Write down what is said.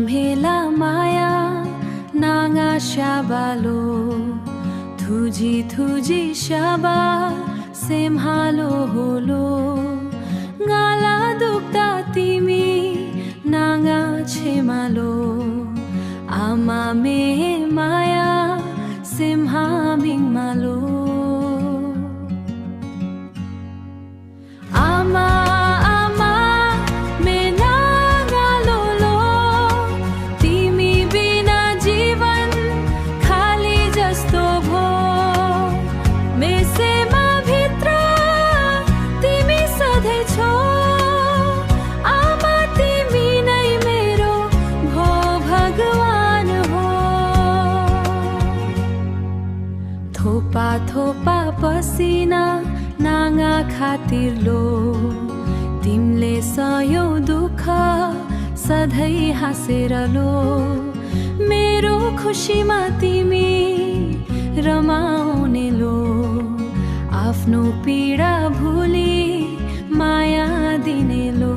मेला माया नागा शाबालो थुजी थुजी शाबा सेम्हालो होलो गाला दुख्दा तिमी नागा छेमालो आमा मे माया सिम्हामिङ मालो आमा आमा मे नागा लोलो तिमी बिना जीवन खाली जस्तो भो मेसेमा भित्र तिमी सधैँ छौ आमा तिमी नै मेरो भो भगवान हो थोपा थोपा पसिना नागा खातिर लो तिमीले सयौ दुःख सधैँ हाँसेर लो मेरो खुसीमा तिमी रमाउने लो आफ्नो पीडा भुली माया दिने लो